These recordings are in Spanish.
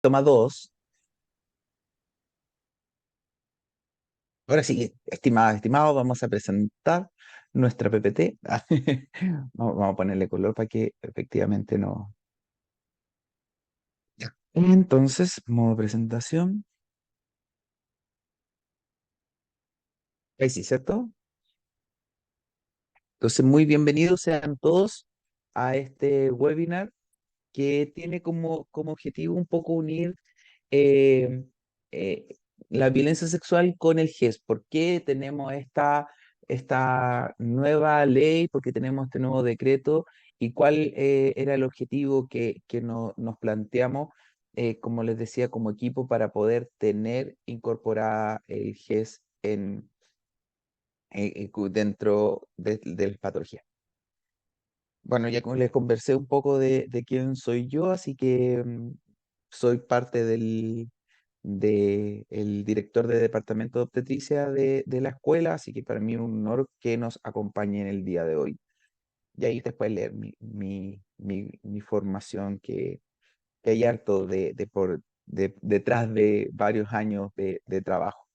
Toma dos. Ahora sí, estimadas, estimados, vamos a presentar nuestra PPT. Vamos a ponerle color para que efectivamente no. Ya. Entonces, modo presentación. Ahí sí, ¿cierto? Entonces, muy bienvenidos sean todos a este webinar que tiene como objetivo un poco unir eh, eh, la violencia sexual con el GES. ¿Por qué tenemos esta nueva ley? ¿Por qué tenemos este nuevo decreto? ¿Y cuál era el objetivo que nos planteamos, como les decía, como equipo para poder tener incorporada el GES dentro de las patologías? Bueno, ya como les conversé un poco de quién soy yo, así que soy parte el director de departamento de obstetricia de la escuela, así que para mí es un honor que nos acompañe en el día de hoy. Y ahí después leer mi formación, que hay harto detrás de varios años de trabajo.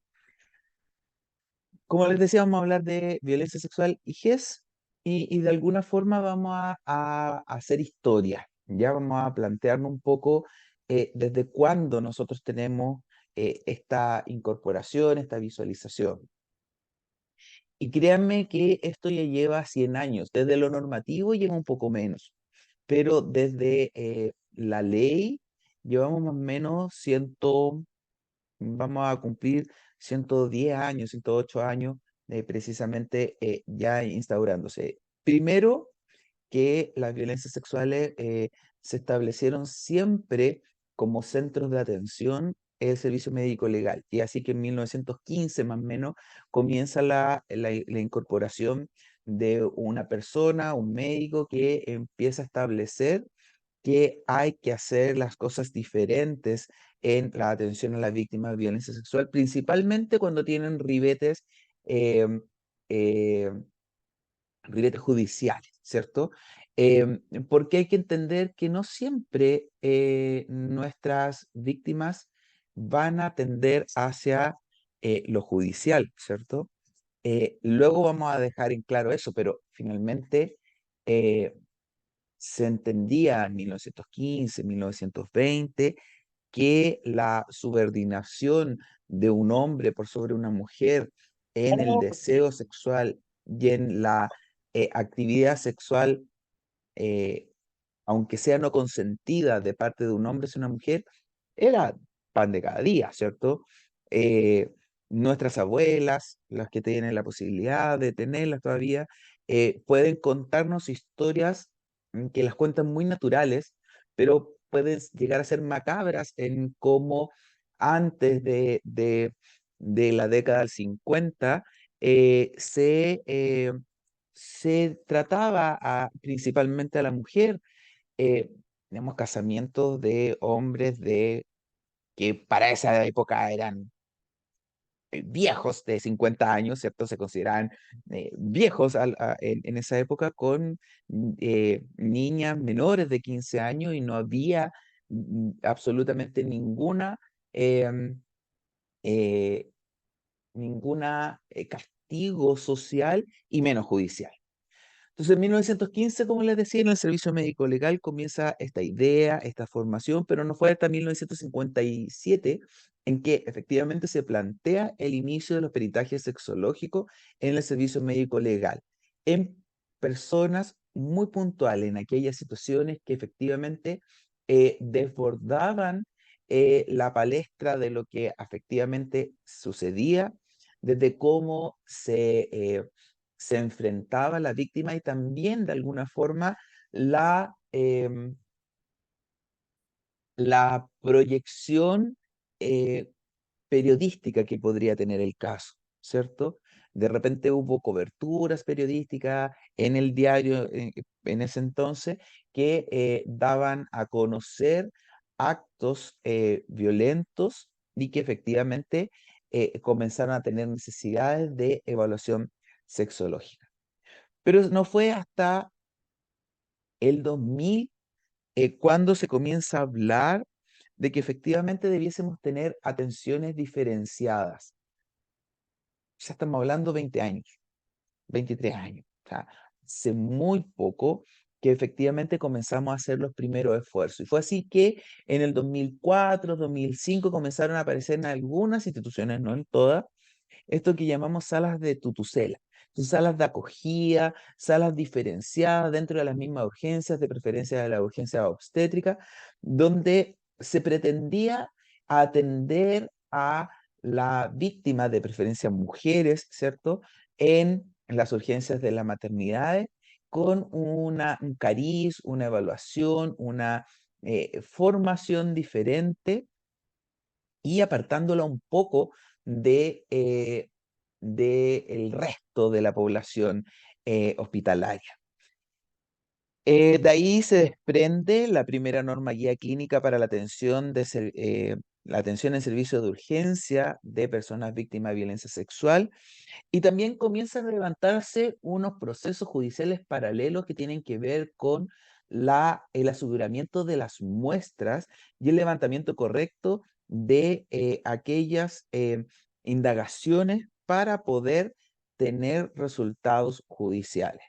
Como les decía, vamos a hablar de violencia sexual y GES, y de alguna forma vamos a hacer historia. Ya vamos a plantearnos un poco desde cuándo nosotros tenemos esta incorporación, esta visualización. Y créanme que esto ya lleva 100 años. Desde lo normativo lleva un poco menos, pero desde la ley llevamos más o menos vamos a cumplir 110 años, 108 años, precisamente ya instaurándose. Primero, que las violencias sexuales se establecieron siempre como centros de atención el servicio médico legal. Y así que en 1915 más o menos comienza la incorporación de una persona, un médico que empieza a establecer que hay que hacer las cosas diferentes en la atención a las víctimas de violencia sexual, principalmente cuando tienen em, eh, ribetes judiciales, ¿cierto? Porque hay que entender que no siempre nuestras víctimas van a tender hacia lo judicial, ¿cierto? Luego vamos a dejar en claro eso, pero finalmente eh, se entendía en 1915, 1920, que la subordinación de un hombre por sobre una mujer en el deseo sexual y en la actividad sexual, eh, aunque sea no consentida de parte de un hombre hacia una mujer, era pan de cada día, ¿cierto? Eh, Nuestras abuelas, las que tienen la posibilidad de tenerlas todavía, pueden contarnos historias que las cuentan muy naturales, pero pueden llegar a ser macabras en cómo antes de la década del 50 se trataba principalmente a la mujer. eh, Tenemos casamientos de hombres que para esa época eran viejos de 50 años, ¿cierto? Se consideraban viejos en esa época con niñas menores de 15 años y no había absolutamente em, eh, ninguna castigo social y menos judicial. Entonces, en 1915, como les decía, en el servicio médico legal comienza esta idea, esta formación, pero no fue hasta 1957 en que efectivamente se plantea el inicio de los peritajes sexológicos en el servicio médico legal, en personas muy puntuales, en aquellas situaciones que efectivamente desbordaban la palestra de lo que efectivamente sucedía, desde cómo se enfrentaba a la víctima y también de alguna forma la proyección eh, periodística que podría tener el caso, ¿cierto? De repente hubo coberturas periodísticas en el diario en ese entonces que daban a conocer actos violentos y que efectivamente comenzaron a tener necesidades de evaluación sexológica. Pero no fue hasta el 2000 cuando se comienza a hablar de que efectivamente debiésemos tener atenciones diferenciadas. Ya estamos hablando 20 años, 23 años. O sea, hace muy poco que efectivamente comenzamos a hacer los primeros esfuerzos. Y fue así que en el 2004, 2005 comenzaron a aparecer en algunas instituciones, no en todas, esto que llamamos salas de tutela. Son salas de acogida, salas diferenciadas dentro de las mismas urgencias, de preferencia de la urgencia obstétrica, donde se pretendía atender a la víctima, de preferencia mujeres, ¿cierto?, en las urgencias de las maternidades, con un cariz, una evaluación, una formación diferente y apartándola un poco de el resto de la población hospitalaria. De ahí se desprende la primera norma guía clínica para la atención en servicio de urgencia de personas víctimas de violencia sexual, y también comienzan a levantarse unos procesos judiciales paralelos que tienen que ver con el aseguramiento de las muestras y el levantamiento correcto de aquellas indagaciones para poder tener resultados judiciales.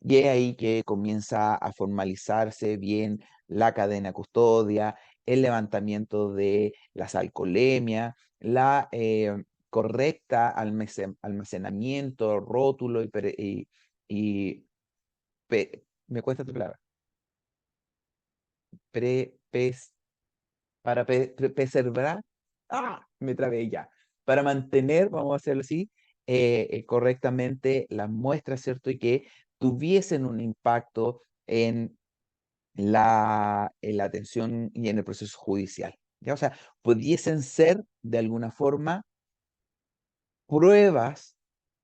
Y es ahí que comienza a formalizarse bien la cadena custodia, el levantamiento de las alcoholemias, la correcta almacenamiento, rótulo y me cuesta esta palabra, pre, pes- para preservar, me trabé ya, para mantener, vamos a hacerlo así, correctamente las muestras, ¿cierto? Y que tuviesen un impacto en la atención y en el proceso judicial, ¿ya? O sea, pudiesen ser de alguna forma pruebas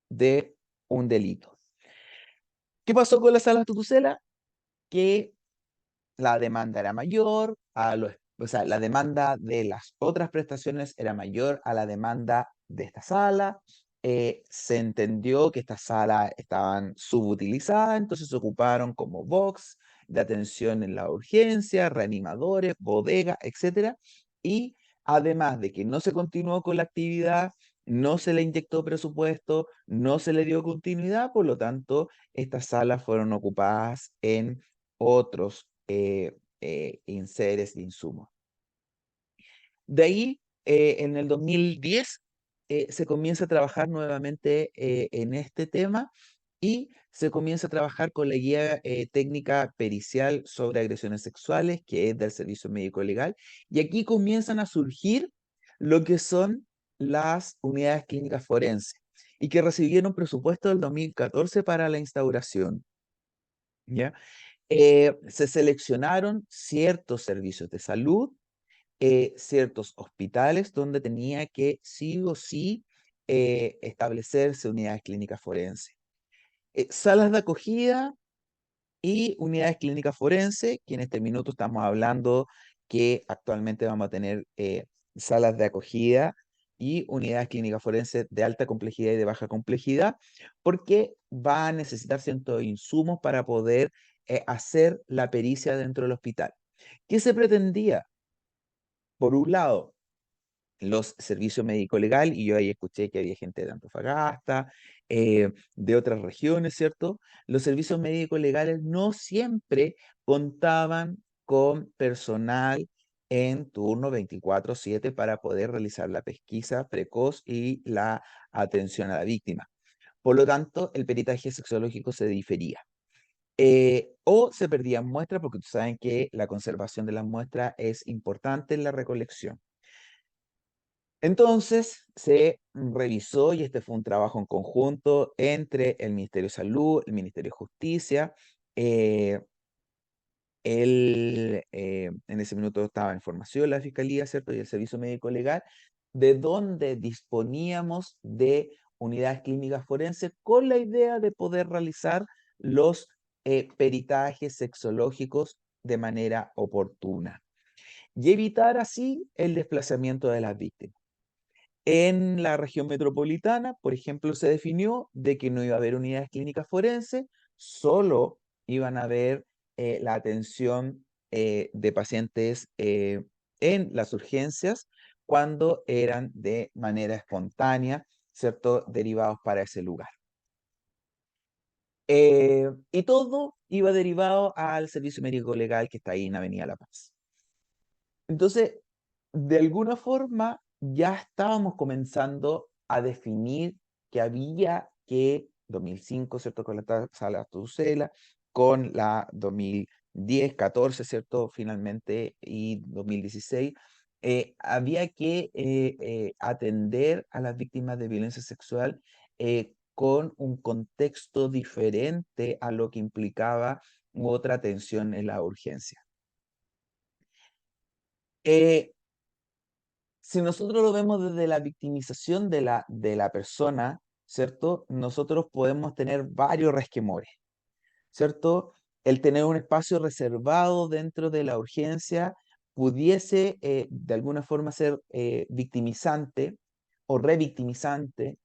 de un delito. ¿Qué pasó con la sala Tutucela? Que la demanda era mayor, o sea, la demanda de las otras prestaciones era mayor a la demanda de esta sala. Se entendió que estas salas estaban subutilizadas, entonces se ocuparon como box de atención en la urgencia, reanimadores, bodegas, etcétera. Y además de que no se continuó con la actividad, no se le inyectó presupuesto, no se le dio continuidad, por lo tanto, estas salas fueron ocupadas en otros enseres de insumos. De ahí, en el 2010, se comienza a trabajar nuevamente en este tema y se comienza a trabajar con la guía técnica pericial sobre agresiones sexuales, que es del Servicio Médico Legal, y aquí comienzan a surgir lo que son las unidades clínicas forenses y que recibieron presupuesto del 2014 para la instauración. ¿Ya? Se seleccionaron ciertos servicios de salud, ciertos hospitales donde tenía que sí o sí establecerse unidades clínicas forenses. Salas de acogida y unidades clínicas forenses, que en este minuto estamos hablando que actualmente vamos a tener salas de acogida y unidades clínicas forenses de alta complejidad y de baja complejidad, porque va a necesitar ciertos insumos para poder hacer la pericia dentro del hospital. ¿Qué se pretendía? Por un lado, los servicios médico legal, y yo ahí escuché que había gente de Antofagasta, de otras regiones, ¿cierto? Los servicios médico legales no siempre contaban con personal en turno 24/7 para poder realizar la pesquisa precoz y la atención a la víctima. Por lo tanto, el peritaje sexológico se difería. O se perdían muestras, porque tú saben que la conservación de las muestras es importante en la recolección. Entonces se revisó, y este fue un trabajo en conjunto entre el Ministerio de Salud, el Ministerio de Justicia, eh, en ese minuto estaba en formación la Fiscalía, ¿cierto? Y el Servicio Médico Legal, de donde disponíamos de unidades clínicas forenses con la idea de poder realizar los peritajes sexológicos de manera oportuna y evitar así el desplazamiento de las víctimas. En la región metropolitana, por ejemplo, se definió de que no iba a haber unidades clínicas forenses, solo iban a haber la atención de pacientes en las urgencias cuando eran de manera espontánea, ¿cierto? Derivados para ese lugar. Y todo iba derivado al servicio médico legal que está ahí en Avenida La Paz. Entonces, de alguna forma, ya estábamos comenzando a definir que había que 2005, ¿cierto? Con la sala Tucela, con la 2010, 14, ¿cierto? Finalmente, y 2016, había que atender a las víctimas de violencia sexual con un contexto diferente a lo que implicaba otra atención en la urgencia. Eh, si nosotros lo vemos desde la victimización de la persona, ¿cierto? Nosotros podemos tener varios resquemores, ¿cierto? El tener un espacio reservado dentro de la urgencia pudiese de alguna forma ser victimizante o revictimizante,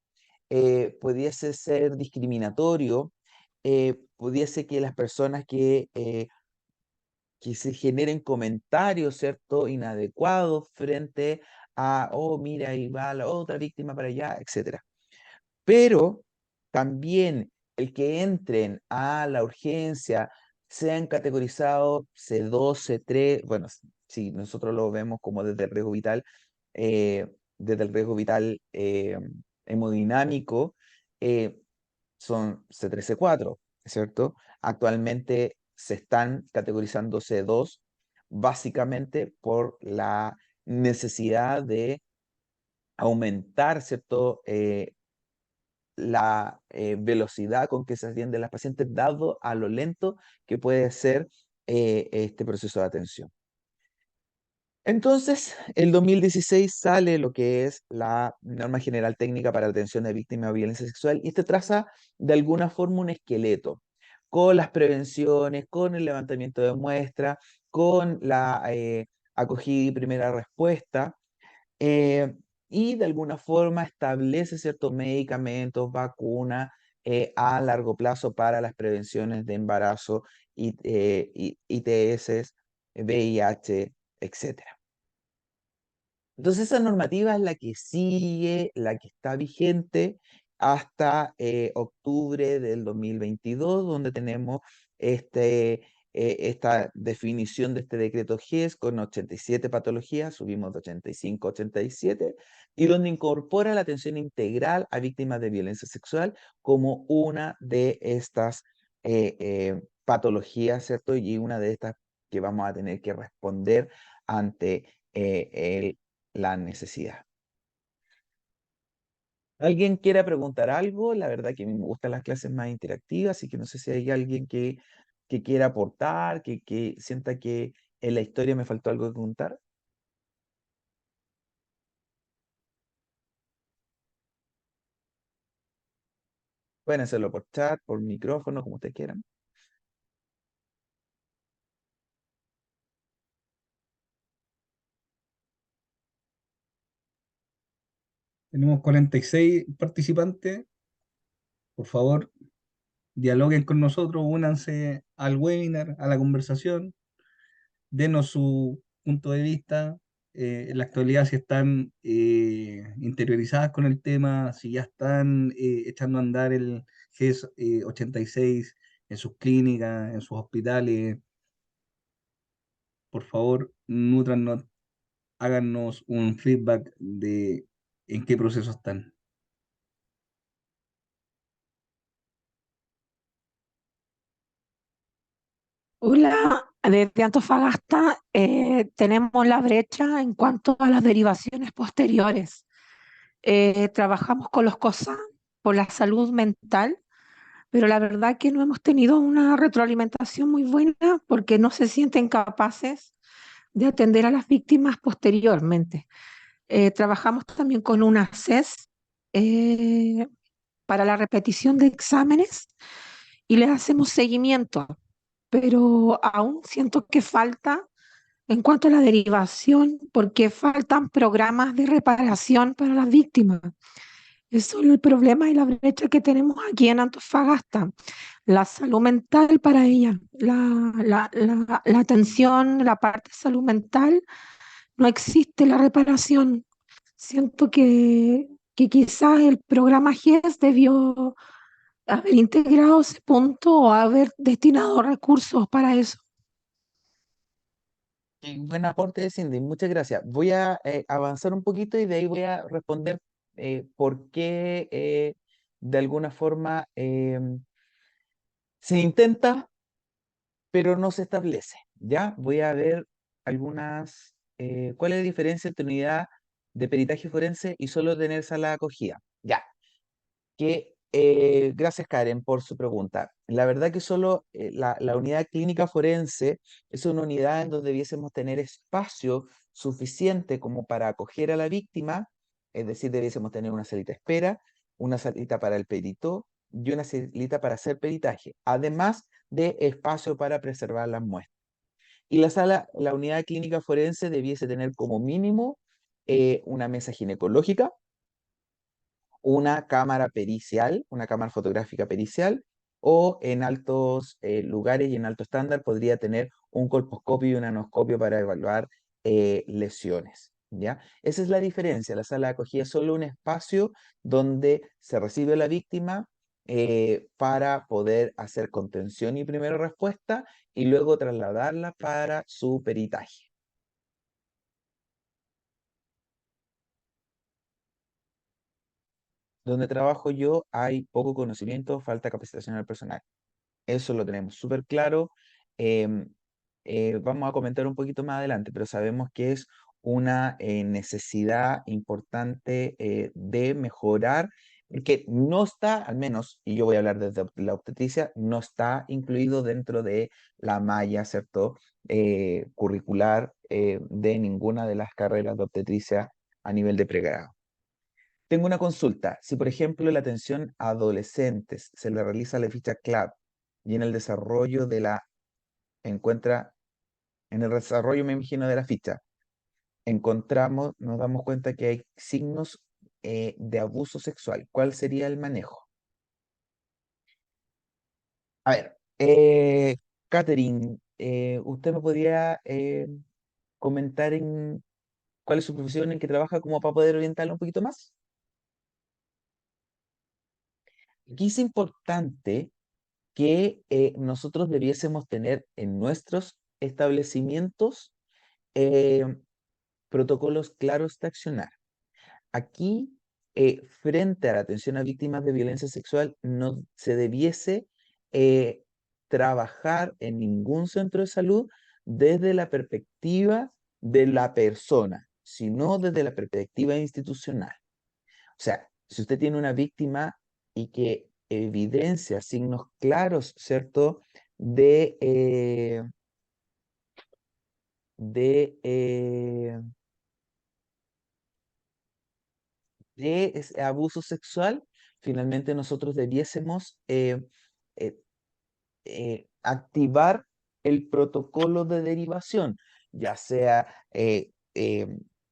pudiese ser discriminatorio, pudiese que las personas que se generen comentarios, ¿cierto? Inadecuados frente a, oh, mira, ahí va la otra víctima para allá, etcétera. Pero también el que entren a la urgencia, sean categorizados C2, C3, bueno, si nosotros lo vemos como eh, desde el riesgo vital hemodinámico, eh, son C3, C4, ¿cierto? Actualmente se están categorizando C2 básicamente por la necesidad de aumentar, ¿cierto? La velocidad con que se atienden las pacientes, dado a lo lento que puede ser este proceso de atención. Entonces, el 2016 sale lo que es la Norma General Técnica para la Atención de Víctimas de Violencia Sexual, y este traza de alguna forma un esqueleto con las prevenciones, con el levantamiento de muestras, con la acogida y primera respuesta, eh, y de alguna forma establece ciertos medicamentos, vacunas a largo plazo para las prevenciones de embarazo, ITS, VIH, etcétera. Entonces esa normativa es la que sigue, la que está vigente hasta octubre del 2022, donde tenemos esta definición de este decreto GES con 87 patologías, subimos de 85 a 87, y donde incorpora la atención integral a víctimas de violencia sexual como una de estas patologías, ¿cierto? Y una de estas que vamos a tener que responder ante la necesidad. ¿Alguien quiera preguntar algo? La verdad que a mí me gustan las clases más interactivas, así que no sé si hay alguien que quiera aportar, que sienta que en la historia me faltó algo que contar. Pueden hacerlo por chat, por micrófono, como ustedes quieran. Tenemos 46 participantes. Por favor, dialoguen con nosotros, únanse al webinar, a la conversación, denos su punto de vista. En la actualidad, si están interiorizadas con el tema, si ya están echando a andar el GES 86 en sus clínicas, en sus hospitales, por favor, nútranos, háganos un feedback de en qué proceso están. Hola, desde Antofagasta tenemos la brecha en cuanto a las derivaciones posteriores. Trabajamos con los COSA por la salud mental, pero la verdad que no hemos tenido una retroalimentación muy buena porque no se sienten capaces de atender a las víctimas posteriormente. Trabajamos también con una CES para la repetición de exámenes y les hacemos seguimiento, pero aún siento que falta en cuanto a la derivación, porque faltan programas de reparación para las víctimas. Eso es el problema y la brecha que tenemos aquí en Antofagasta. La salud mental para ella, la atención, la parte de salud mental no existe la reparación. Siento que quizás el programa GES debió haber integrado ese punto o haber destinado recursos para eso. Qué buen aporte, Cindy, muchas gracias. Voy a avanzar un poquito y de ahí voy a responder por qué de alguna forma se intenta, pero no se establece. ¿Ya? Voy a ver algunas, ¿cuál es la diferencia entre unidad de peritaje forense y solo tener sala de acogida? Ya, gracias Karen por su pregunta. La verdad que solo la unidad clínica forense es una unidad en donde debiésemos tener espacio suficiente como para acoger a la víctima, es decir, debiésemos tener una salita de espera, una salita para el perito y una salita para hacer peritaje, además de espacio para preservar las muestras. Y la unidad clínica forense debiese tener como mínimo una mesa ginecológica, una cámara pericial, una cámara fotográfica pericial, o en altos lugares y en alto estándar podría tener un colposcopio y un anoscopio para evaluar lesiones. ¿Ya? Esa es la diferencia. La sala de acogida es solo un espacio donde se recibe a la víctima para poder hacer contención y primera respuesta y luego trasladarla para su peritaje. Donde trabajo yo hay poco conocimiento, falta capacitación al personal. Eso lo tenemos súper claro. em, Vamos a comentar un poquito más adelante, pero sabemos que es una necesidad importante de mejorar, que no está, al menos, y yo voy a hablar desde la obstetricia, no está incluido dentro de la malla, ¿cierto? Curricular de ninguna de las carreras de obstetricia a nivel de pregrado. Tengo una consulta. Si, por ejemplo, la atención a adolescentes se le realiza la ficha CLAP y en el desarrollo de la encuentra, en el desarrollo, me imagino, de la ficha, nos damos cuenta que hay signos de abuso sexual. ¿Cuál sería el manejo? A ver, Catherine, ¿usted me podría comentar en cuál es su profesión, en qué trabaja, como para poder orientarlo un poquito más? Aquí es importante que nosotros debiésemos tener en nuestros establecimientos eh, protocolos claros de accionar. Aquí, frente a la atención a víctimas de violencia sexual, no se debiese eh, trabajar en ningún centro de salud desde la perspectiva de la persona, sino desde la perspectiva institucional. O sea, si usted tiene una víctima y que evidencia signos claros, ¿cierto? De, de, eh, de ese abuso sexual, finalmente nosotros debiésemos eh, activar el protocolo de derivación, ya sea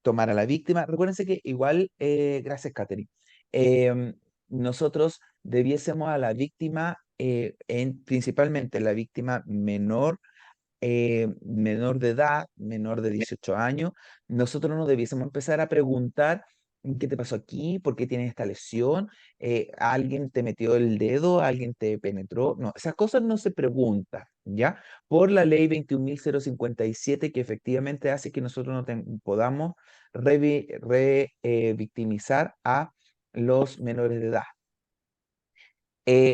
tomar a la víctima. Recuérdense que igual, gracias, Catherine, em, nosotros debiésemos a la víctima, principalmente la víctima menor de edad, menor de 18 años, nosotros nos debiésemos empezar a preguntar: ¿qué te pasó aquí? ¿Por qué tienes esta lesión? ¿Alguien te metió el dedo? ¿Alguien te penetró? No, esas cosas no se preguntan, ¿ya? Por la ley 21.057, que efectivamente hace que nosotros no podamos victimizar a los menores de edad.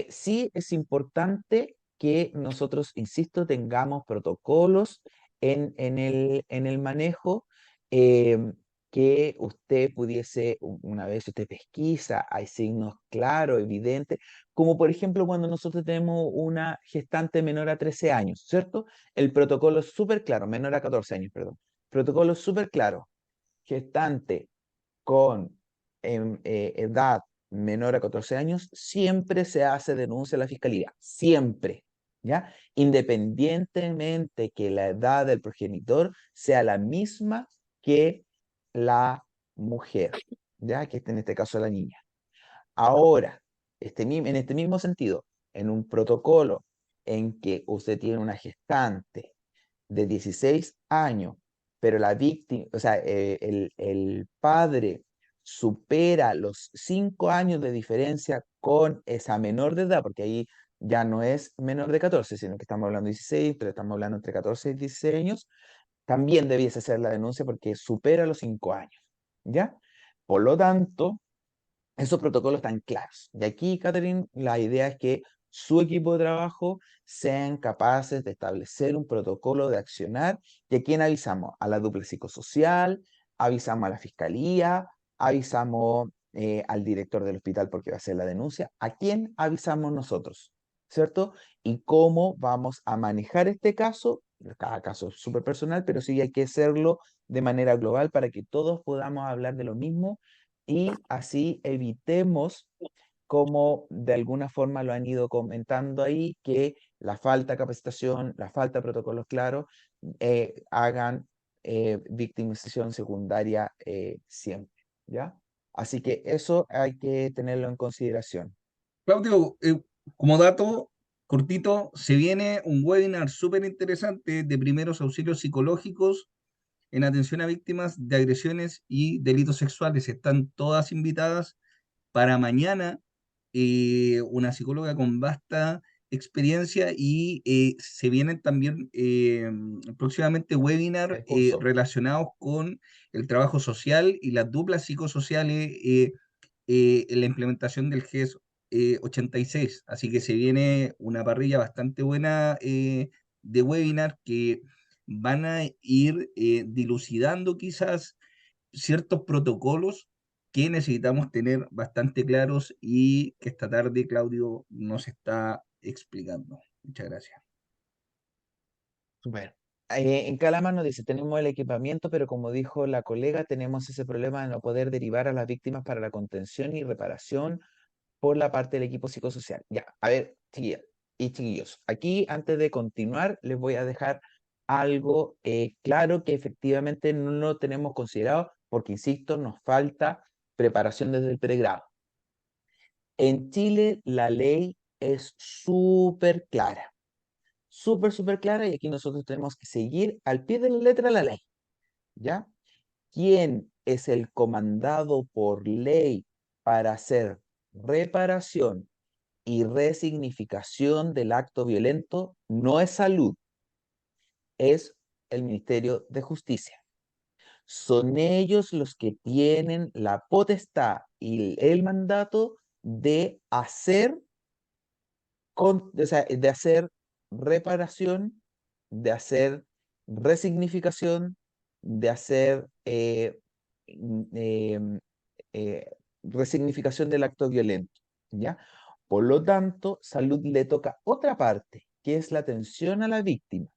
Sí es importante que nosotros, insisto, tengamos protocolos en el manejo, que usted pudiese, una vez usted pesquisa, hay signos claros, evidentes, como por ejemplo cuando nosotros tenemos una gestante menor a 13 años, ¿cierto? El protocolo es súper claro, menor a 14 años, perdón. Protocolo súper claro, gestante con edad menor a 14 años, siempre se hace denuncia a la fiscalía, siempre, ¿ya? Independientemente que la edad del progenitor sea la misma que la mujer, ¿ya? Que en este caso la niña. Ahora, en este mismo sentido, en un protocolo en que usted tiene una gestante de 16 años pero la víctima, o sea, el padre supera los 5 años de diferencia con esa menor de edad, porque ahí ya no es menor de 14, sino que estamos hablando de 16, pero estamos hablando entre 14 y 16 años, también debiese ser la denuncia porque supera los 5 años, ¿ya? Por lo tanto, esos protocolos están claros. Y aquí, Catherine, la idea es que su equipo de trabajo sean capaces de establecer un protocolo de accionar. ¿Y a quién avisamos? A la dupla psicosocial, avisamos a la fiscalía, avisamos al director del hospital porque va a hacer la denuncia. ¿A quién avisamos nosotros? ¿Cierto? Y cómo vamos a manejar este caso. Cada caso es súper personal, pero sí hay que hacerlo de manera global para que todos podamos hablar de lo mismo y así evitemos, como de alguna forma lo han ido comentando ahí, que la falta de capacitación, la falta de protocolos claros, hagan victimización secundaria siempre, ¿ya? Así que eso hay que tenerlo en consideración. Claudio, como dato cortito, se viene un webinar súper interesante de primeros auxilios psicológicos en atención a víctimas de agresiones y delitos sexuales. Están todas invitadas para mañana, una psicóloga con vasta experiencia y se vienen también próximamente webinars El curso. relacionados con el trabajo social y las duplas psicosociales en la implementación del GES 86. Así que se viene una parrilla bastante buena de webinar que van a ir dilucidando quizás ciertos protocolos que necesitamos tener bastante claros y que esta tarde Claudio nos está explicando. Muchas gracias. Super. En Calama nos dice, tenemos el equipamiento, pero como dijo la colega, tenemos ese problema de no poder derivar a las víctimas para la contención y reparación por la parte del equipo psicosocial. Ya, a ver, chiquillas y chiquillos, aquí antes de continuar les voy a dejar algo claro que efectivamente no lo tenemos considerado porque, insisto, nos falta preparación desde el pregrado. En Chile la ley es súper clara, y aquí nosotros tenemos que seguir al pie de la letra la ley, ¿ya? ¿Quién es el comandado por ley para hacer reparación y resignificación del acto violento? No es salud, es el Ministerio de Justicia. Son ellos los que tienen la potestad y el mandato de hacer, o sea, de hacer reparación, de hacer resignificación, de hacer em, eh, resignificación del acto violento, ¿ya? Por lo tanto, salud le toca otra parte, que es la atención a la víctima.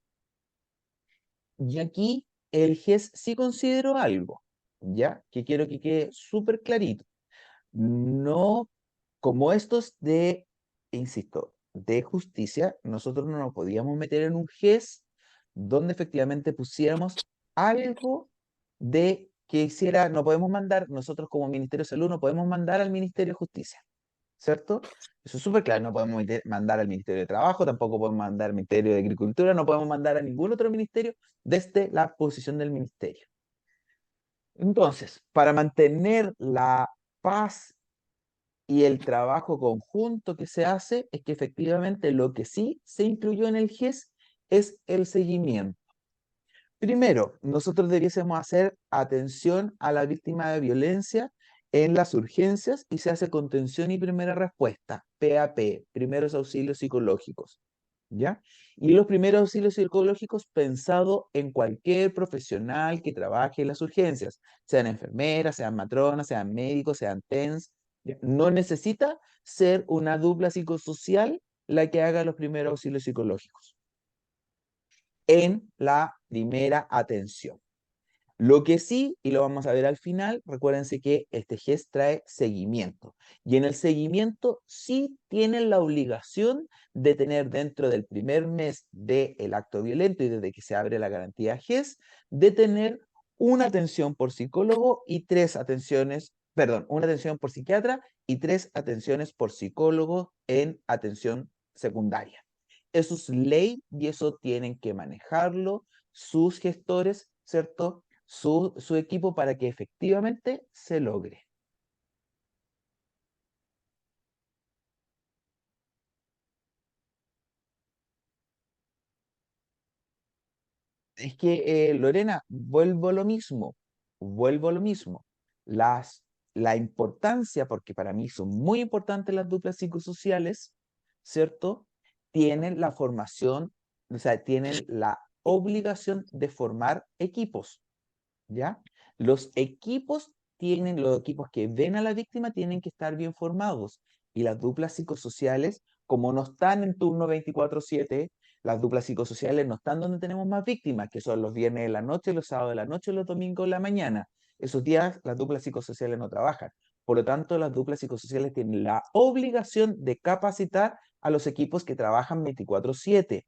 Y aquí el GES sí consideró algo, ¿ya? Que quiero que quede súper clarito. No, como estos de, insisto, de justicia, nosotros no nos podíamos meter en un GES donde efectivamente pusiéramos algo de que hiciera, no podemos mandar, nosotros como Ministerio de Salud no podemos mandar al Ministerio de Justicia, ¿cierto? Eso es súper claro, no podemos mandar al Ministerio de Trabajo, tampoco podemos mandar al Ministerio de Agricultura, no podemos mandar a ningún otro ministerio desde la posición del ministerio. Entonces, para mantener la paz y el trabajo conjunto que se hace, es que efectivamente lo que sí se incluyó en el GES es el seguimiento. Primero, nosotros debiésemos hacer atención a la víctima de violencia en las urgencias y se hace contención y primera respuesta, PAP, primeros auxilios psicológicos, ¿ya? Y los primeros auxilios psicológicos pensado en cualquier profesional que trabaje en las urgencias, sean enfermeras, sean matronas, sean médicos, sean TENS. ¿Ya? No necesita ser una dupla psicosocial la que haga los primeros auxilios psicológicos en la primera atención. Lo que sí, y lo vamos a ver al final, recuérdense que este GES trae seguimiento. Y en el seguimiento sí tienen la obligación de tener dentro del primer mes del acto violento y desde que se abre la garantía GES, de tener una atención por psicólogo y 3 atenciones, perdón, una atención por psiquiatra y 3 atenciones por psicólogo en atención secundaria. Eso es ley y eso tienen que manejarlo sus gestores ¿cierto? Su equipo para que efectivamente se logre. Es que, Lorena, vuelvo a lo mismo. La importancia, porque para mí son muy importantes las duplas psicosociales, ¿cierto? Tienen la formación, o sea, tienen la obligación de formar equipos, ¿ya? Los equipos que ven a la víctima tienen que estar bien formados. Y las duplas psicosociales, como no están en turno 24/7, las duplas psicosociales no están donde tenemos más víctimas, que son los viernes de la noche, los sábados de la noche y los domingos de la mañana. Esos días las duplas psicosociales no trabajan. Por lo tanto, las duplas psicosociales tienen la obligación de capacitar a los equipos que trabajan 24/7.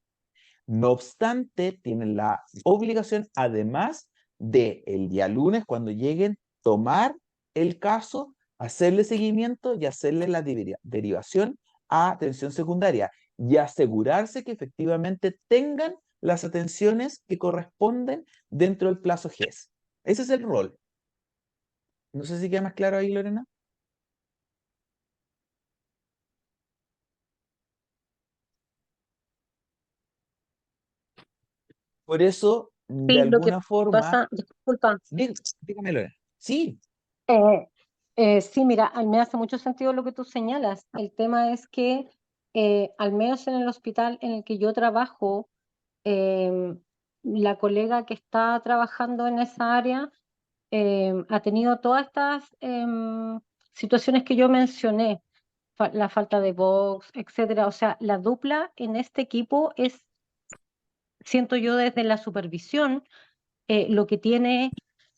No obstante, tienen la obligación, además de el día lunes, cuando lleguen, tomar el caso, hacerle seguimiento y hacerle la derivación a atención secundaria y asegurarse que efectivamente tengan las atenciones que corresponden dentro del plazo GES. Ese es el rol. No sé si queda más claro ahí, Lorena. Por eso, de Sí, lo que alguna forma, pasa, disculpa, dígame, Lorena. Sí, eh, sí, mira, me hace mucho sentido lo que tú señalas. El tema es que, al menos en el hospital en el que yo trabajo, la colega que está trabajando en esa área ha tenido todas estas situaciones que yo mencioné, la falta de box, etcétera. O sea, la dupla en este equipo es, siento yo desde la supervisión, lo que tiene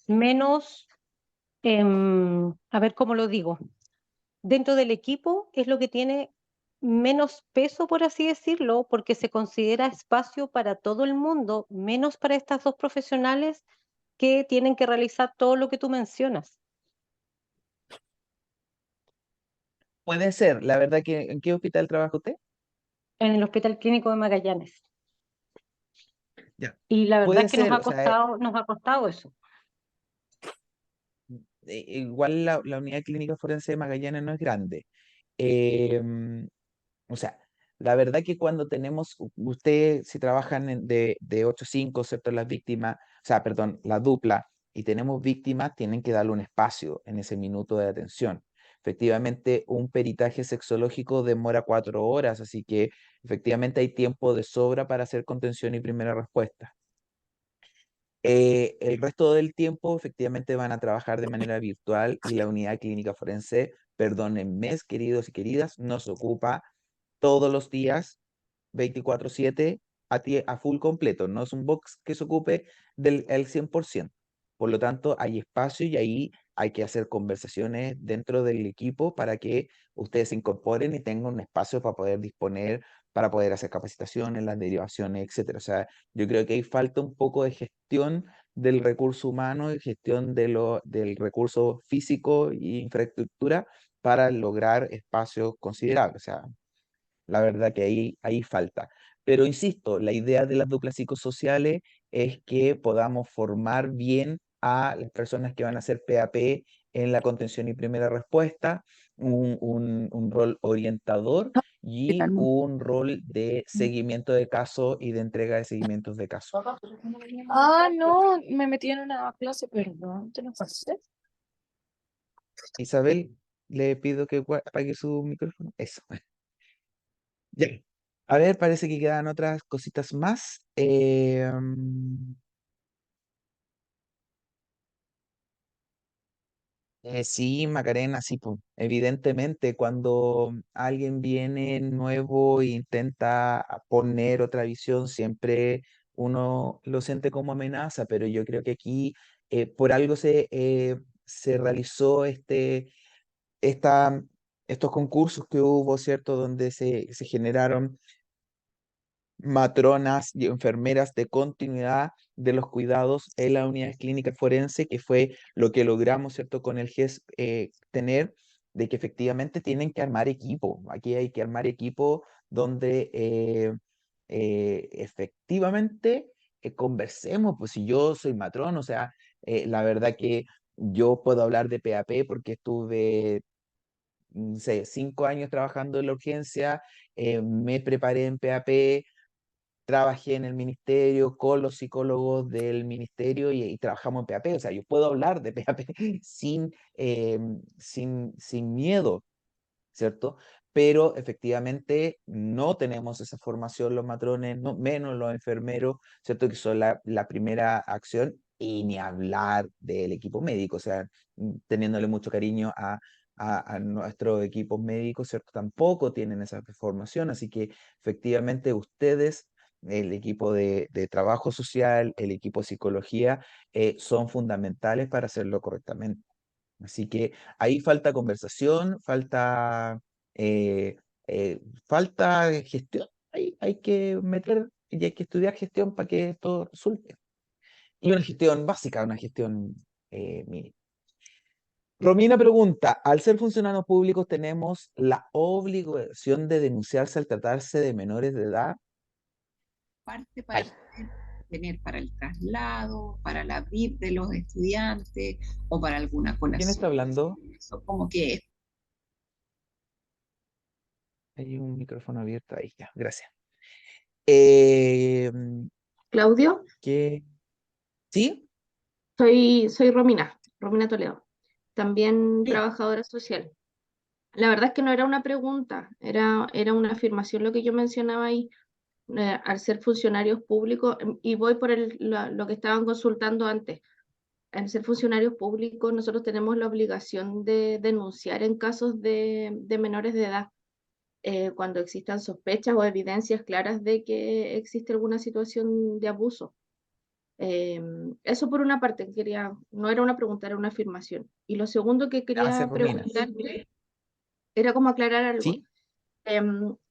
menos, a ver cómo lo digo, dentro del equipo es lo que tiene menos peso, por así decirlo, porque se considera espacio para todo el mundo, menos para estas dos profesionales que tienen que realizar todo lo que tú mencionas. puede ser. La verdad que, ¿en qué hospital trabaja usted? En el Hospital Clínico de Magallanes. Ya. Y la verdad Puede es que ser, o sea, nos ha costado eso. igual la unidad clínica forense de Magallanes no es grande. Em, o sea, la verdad que cuando tenemos, usted, si trabajan de 8 a 5, ¿cierto? Las víctimas, o sea, perdón, la dupla, y tenemos víctimas, tienen que darle un espacio en ese minuto de atención. Efectivamente, un peritaje sexológico demora 4 horas, así que efectivamente hay tiempo de sobra para hacer contención y primera respuesta. El resto del tiempo efectivamente van a trabajar de manera virtual y la unidad clínica forense, perdónenme, queridos y queridas, nos ocupa todos los días 24/7 a full completo. No es un box que se ocupe del el 100%. Por lo tanto, hay espacio y ahí hay que hacer conversaciones dentro del equipo para que ustedes se incorporen y tengan un espacio para poder disponer, para poder hacer capacitaciones, las derivaciones, etcétera. O sea, yo creo que ahí falta un poco de gestión del recurso humano y gestión del recurso físico y infraestructura para lograr espacios considerables. O sea, la verdad que ahí falta. Pero insisto, la idea de las duplas psicosociales es que podamos formar bien a las personas que van a hacer PAP en la contención y primera respuesta, un rol orientador y un rol de seguimiento de casos y de entrega de seguimientos de casos. Ah, no, me metí en una clase, perdón, ¿te lo pasé? Isabel, le pido que apague su micrófono. Eso. Ya. A ver, parece que quedan otras cositas más. Sí, Macarena, sí, pues, evidentemente cuando alguien viene nuevo e intenta poner otra visión, siempre uno lo siente como amenaza, pero yo creo que aquí por algo se realizó esta, estos concursos que hubo, ¿cierto? Donde se generaron matronas y enfermeras de continuidad de los cuidados en la unidad clínica forense, que fue lo que logramos, ¿cierto?, con el GES tener, de que efectivamente tienen que armar equipo. Aquí hay que armar equipo donde efectivamente conversemos, pues si yo soy matrón, o sea, la verdad que yo puedo hablar de PAP porque estuve, no sé, 5 años trabajando en la urgencia, me preparé en PAP, trabajé en el ministerio con los psicólogos del ministerio y trabajamos en PAP, o sea, yo puedo hablar de PAP sin miedo, ¿cierto? Pero efectivamente no tenemos esa formación los matrones, no, menos los enfermeros, ¿cierto? Que son la primera acción y ni hablar del equipo médico, o sea, teniéndole mucho cariño a nuestros equipos médicos, ¿cierto? Tampoco tienen esa formación, así que efectivamente ustedes, el equipo de trabajo social, el equipo de psicología, son fundamentales para hacerlo correctamente. Así que ahí falta conversación, eh, falta gestión. Hay que meter y hay que estudiar gestión para que todo resulte. Y una gestión básica, una gestión mínima. Romina pregunta, al ser funcionarios públicos tenemos la obligación de denunciarse al tratarse de menores de edad. Parte para Ay, poder tener para el traslado, para la VIP de los estudiantes o para alguna ¿quién está colación. hablando? Eso como que es Hay un micrófono abierto ahí, ya, gracias. Eh, Claudio, ¿Qué? ¿Sí? soy Romina Toledo, también Sí. trabajadora social. La verdad es que no era una pregunta, era una afirmación lo que yo mencionaba ahí, al ser funcionarios públicos, y voy por lo que estaban consultando antes. Al ser funcionarios públicos, nosotros tenemos la obligación de denunciar en casos de menores de edad, cuando existan sospechas o evidencias claras de que existe alguna situación de abuso. Eso por una parte, no era una pregunta, era una afirmación. Y lo segundo que Gracias, quería Romina. preguntarte era como aclarar algo. ¿Sí?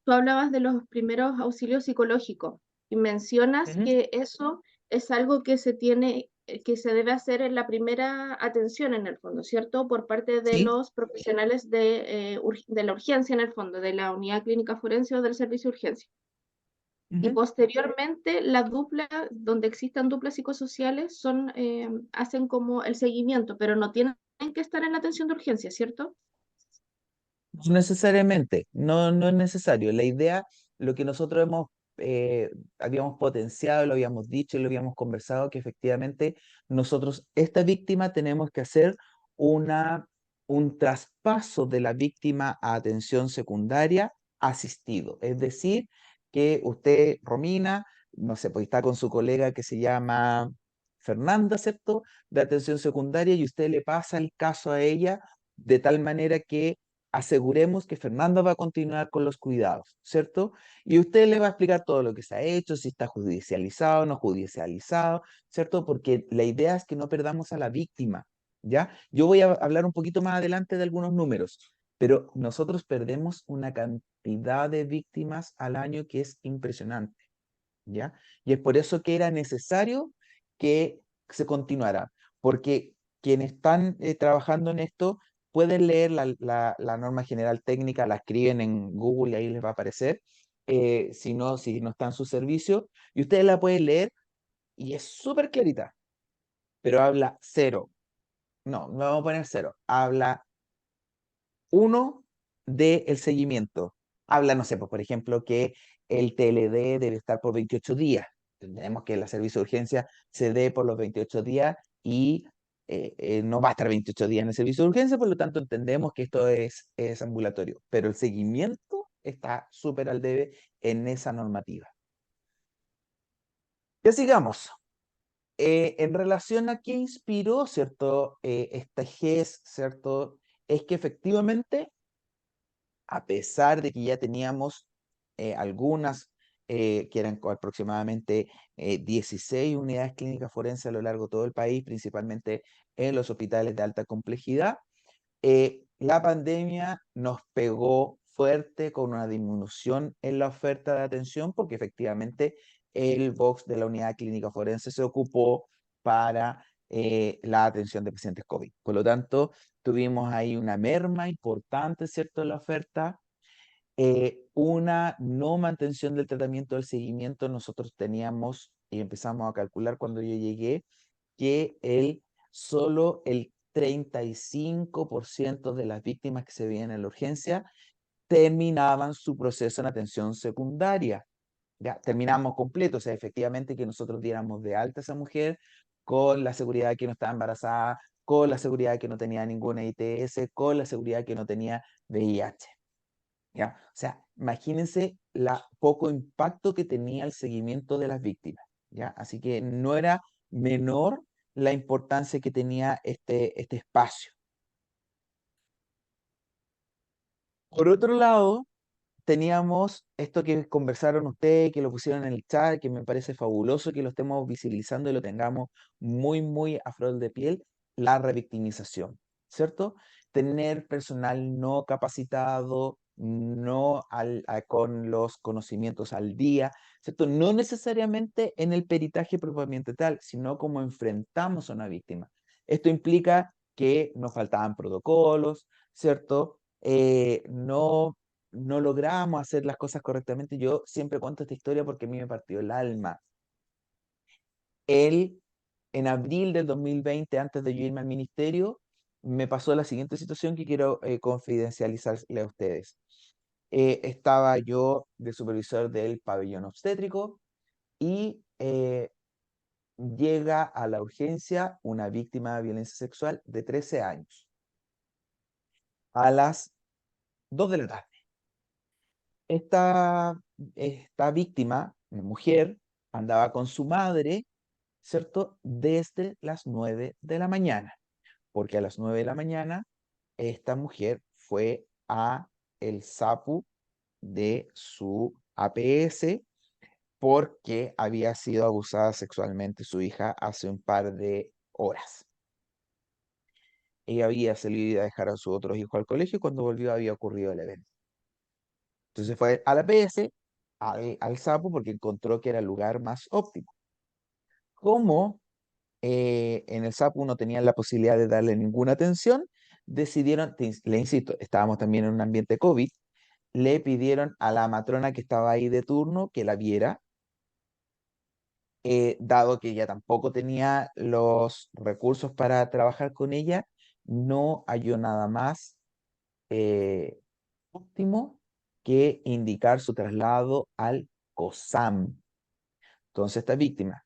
Tú hablabas de los primeros auxilios psicológicos y mencionas Ujú. que eso es algo que se tiene, que se debe hacer en la primera atención en el fondo, ¿cierto? Por parte de Sí. los profesionales de la urgencia en el fondo, de la unidad clínica forense o del servicio de urgencia. Y Ujú. posteriormente, las duplas, donde existan duplas psicosociales, hacen como el seguimiento, pero no tienen que estar en la atención de urgencia, ¿cierto? No necesariamente, no es necesario. La idea, lo que nosotros habíamos potenciado, lo habíamos dicho y lo habíamos conversado, que efectivamente nosotros, esta víctima, tenemos que hacer una, un traspaso de la víctima a atención secundaria asistido. Es decir, que usted, Romina, no sé, pues está con su colega que se llama Fernanda, ¿cierto? De atención secundaria y usted le pasa el caso a ella de tal manera que aseguremos que Fernanda va a continuar con los cuidados, ¿cierto? Y usted le va a explicar todo lo que se ha hecho, si está judicializado, no judicializado, ¿cierto? Porque la idea es que no perdamos a la víctima, ¿ya? Yo voy a hablar un poquito más adelante de algunos números, pero nosotros perdemos una cantidad de víctimas al año que es impresionante, ¿ya? Y es por eso que era necesario que se continuara, porque quienes están trabajando en esto pueden leer la norma general técnica, la escriben en Google y ahí les va a aparecer, si no está en su servicio, y ustedes la pueden leer y es súper clarita, pero habla cero, no vamos a poner cero, habla uno del seguimiento. Habla, no sé, pues, por ejemplo, que el TLD debe estar por 28 días. Entendemos que el servicio de urgencia se dé por los 28 días y no va a estar 28 días en el servicio de urgencia, por lo tanto entendemos que esto es ambulatorio. Pero el seguimiento está súper al debe en esa normativa. Ya sigamos. En relación a qué inspiró, ¿cierto? Esta GES, ¿cierto? Es que efectivamente a pesar de que ya teníamos algunas, que eran aproximadamente 16 unidades clínicas forenses a lo largo de todo el país, principalmente en los hospitales de alta complejidad, la pandemia nos pegó fuerte con una disminución en la oferta de atención porque efectivamente el box de la unidad clínica forense se ocupó para la atención de pacientes COVID. Por lo tanto, tuvimos ahí una merma importante, ¿cierto?, en la oferta, una no mantención del tratamiento del seguimiento. Nosotros teníamos y empezamos a calcular cuando yo llegué, que solo el 35% de las víctimas que se veían en la urgencia terminaban su proceso en atención secundaria. Ya terminamos completo, o sea, efectivamente que nosotros diéramos de alta a esa mujer con la seguridad de que no estaba embarazada, con la seguridad de que no tenía ninguna ITS, con la seguridad de que no tenía VIH. ¿Ya? O sea, imagínense la poco impacto que tenía el seguimiento de las víctimas. ¿Ya? Así que no era menor la importancia que tenía este espacio. Por otro lado, teníamos esto que conversaron ustedes, que lo pusieron en el chat, que me parece fabuloso que lo estemos visibilizando y lo tengamos muy, muy a flor de piel, la revictimización, ¿cierto? Tener personal no capacitado, no con los conocimientos al día, ¿cierto? No necesariamente en el peritaje propiamente tal, sino cómo enfrentamos a una víctima. Esto implica que nos faltaban protocolos, ¿cierto? No logramos hacer las cosas correctamente. Yo siempre cuento esta historia porque a mí me partió el alma. Él, en abril del 2020, antes de yo irme al ministerio, me pasó la siguiente situación que quiero confidencializarle a ustedes. Estaba yo de supervisor del pabellón obstétrico y llega a la urgencia una víctima de violencia sexual de 13 años a las 2 de la tarde. Esta víctima, mujer, andaba con su madre, ¿cierto? Desde las 9 de la mañana, porque a las 9 de la mañana esta mujer fue a el SAPU de su APS porque había sido abusada sexualmente su hija hace un par de horas. Ella había salido a dejar a sus otros hijos al colegio y cuando volvió había ocurrido el evento. Entonces fue a la PS, al Sapo, porque encontró que era el lugar más óptimo. Como en el Sapo no tenían la posibilidad de darle ninguna atención, decidieron, le insisto, estábamos también en un ambiente COVID, le pidieron a la matrona que estaba ahí de turno que la viera, dado que ella tampoco tenía los recursos para trabajar con ella, no halló nada más óptimo que indicar su traslado al COSAM. Entonces, esta víctima,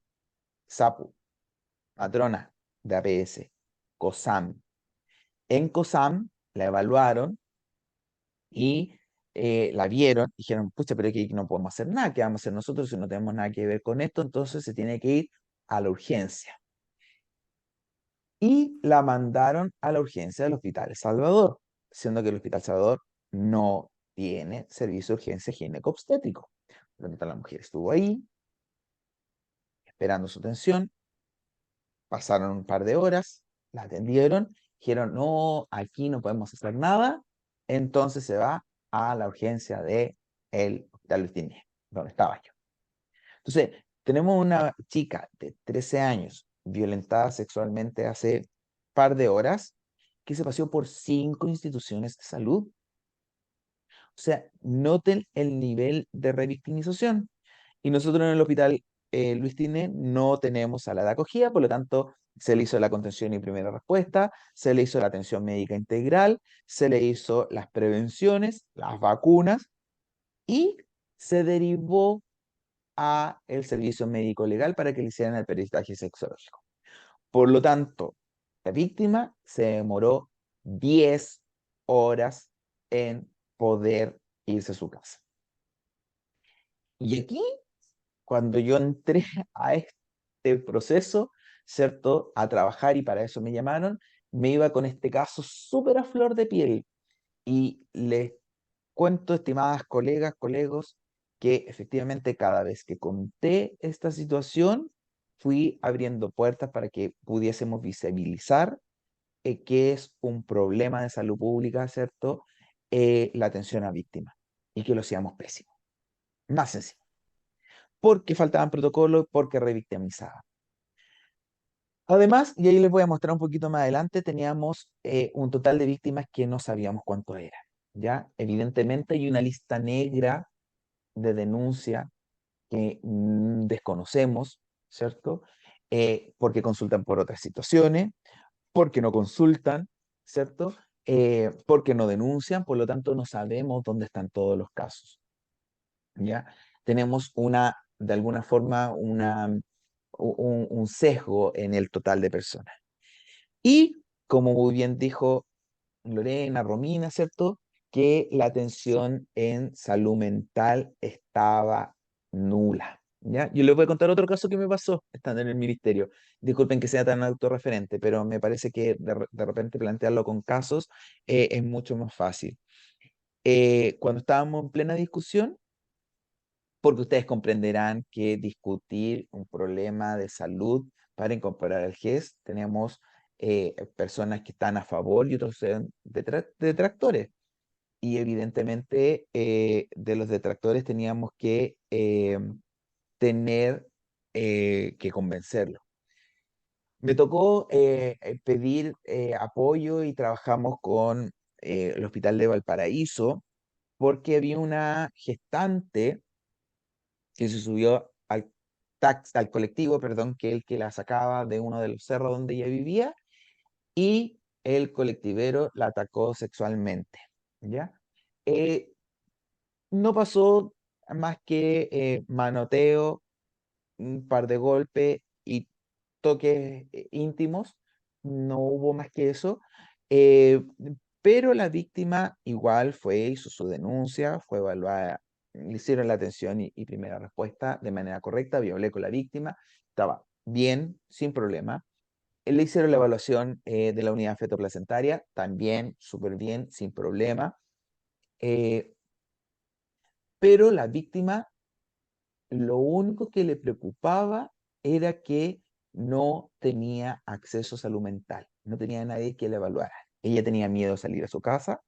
SAPU, matrona de APS, COSAM. En COSAM la evaluaron y la vieron, dijeron, pucha, pero aquí no podemos hacer nada, ¿qué vamos a hacer nosotros si no tenemos nada que ver con esto? Entonces se tiene que ir a la urgencia. Y la mandaron a la urgencia del Hospital Salvador, siendo que el Hospital Salvador no tiene servicio de urgencia gineco-obstétrico. Por lo tanto, la mujer estuvo ahí, esperando su atención, pasaron un par de horas, la atendieron, dijeron, no, aquí no podemos hacer nada, entonces se va a la urgencia del Hospital Luis Diné, donde estaba yo. Entonces, tenemos una chica de 13 años violentada sexualmente hace par de horas que se paseó por 5 instituciones de salud. O sea, noten el nivel de revictimización. Y nosotros en el hospital Luis Tiné no tenemos sala de acogida, por lo tanto, se le hizo la contención y primera respuesta, se le hizo la atención médica integral, se le hizo las prevenciones, las vacunas y se derivó a el servicio médico legal para que le hicieran el peritaje sexológico. Por lo tanto, la víctima se demoró 10 horas en poder irse a su casa. Y aquí, cuando yo entré a este proceso, ¿cierto? A trabajar y para eso me llamaron, me iba con este caso súper a flor de piel. Y les cuento, estimadas colegas, colegos, que efectivamente cada vez que conté esta situación, fui abriendo puertas para que pudiésemos visibilizar que es un problema de salud pública, ¿cierto? La atención a víctimas y que lo hacíamos pésimo. Más sencillo. Porque faltaban protocolos, porque revictimizaban. Además, y ahí les voy a mostrar un poquito más adelante, teníamos un total de víctimas que no sabíamos cuánto era. ¿Ya? Evidentemente hay una lista negra de denuncia que desconocemos, ¿cierto? Porque consultan por otras situaciones, porque no consultan, ¿cierto? Porque no denuncian, por lo tanto no sabemos dónde están todos los casos, ¿ya? Tenemos de alguna forma, un sesgo en el total de personas. Y como muy bien dijo Lorena, Romina, ¿cierto? Que la atención en salud mental estaba nula. ¿Ya? Yo les voy a contar otro caso que me pasó estando en el ministerio. Disculpen que sea tan autorreferente, pero me parece que de repente plantearlo con casos es mucho más fácil. Cuando estábamos en plena discusión, porque ustedes comprenderán que discutir un problema de salud para incorporar al GES, tenemos personas que están a favor y otros detractores. Y evidentemente de los detractores teníamos que tener que convencerlos. Me tocó pedir apoyo y trabajamos con el Hospital de Valparaíso porque había una gestante que se subió al colectivo, perdón, que el que la sacaba de uno de los cerros donde ella vivía, y el colectivero la atacó sexualmente, ¿ya? Eh, no pasó más que manoteo, un par de golpes y toques íntimos, no hubo más que eso, eh, pero la víctima igual hizo su denuncia, fue evaluada, le hicieron la atención y primera respuesta de manera correcta, yo hablé con la víctima, estaba bien, sin problema. Le hicieron la evaluación de la unidad fetoplacentaria, también súper bien, sin problema. eh, pero la víctima, lo único que le preocupaba era que no tenía acceso a salud mental, no tenía nadie que la evaluara. Ella tenía miedo de salir a su casa,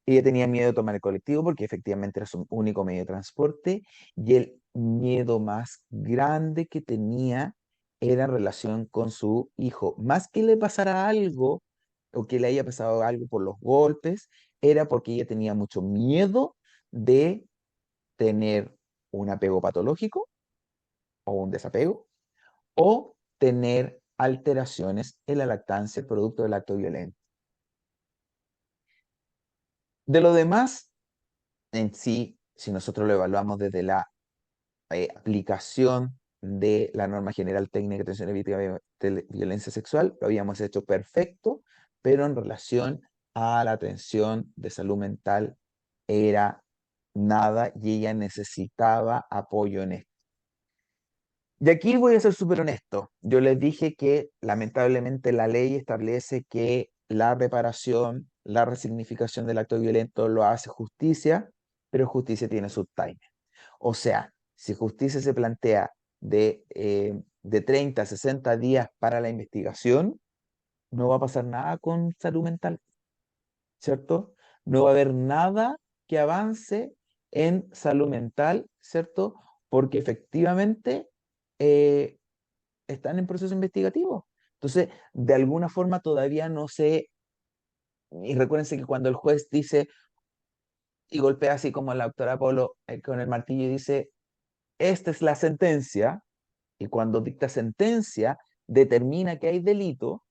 ella tenía miedo de tomar el colectivo porque efectivamente era su único medio de transporte, y el miedo más grande que tenía era en relación con su hijo. Más que le pasara algo o que le haya pasado algo por los golpes, era porque ella tenía mucho miedo de tener un apego patológico o un desapego, o tener alteraciones en la lactancia producto del acto violento. De lo demás, en sí, si nosotros lo evaluamos desde la aplicación de la norma general técnica de atención y víctima de violencia sexual, lo habíamos hecho perfecto, pero en relación a la atención de salud mental era nada y ella necesitaba apoyo en esto. Y aquí voy a ser súper honesto. Yo les dije que lamentablemente la ley establece que la reparación, la resignificación del acto violento lo hace justicia, pero justicia tiene su time. O sea, si justicia se plantea de 30 a 60 días para la investigación, no va a pasar nada con salud mental, ¿cierto? No va a haber nada que avance en salud mental, ¿cierto? Porque efectivamente eh, están en proceso investigativo. Entonces, de alguna forma todavía no sé, y recuérdense que cuando el juez dice y golpea así como la doctora Polo con el martillo y dice, esta es la sentencia, y cuando dicta sentencia determina que hay delito,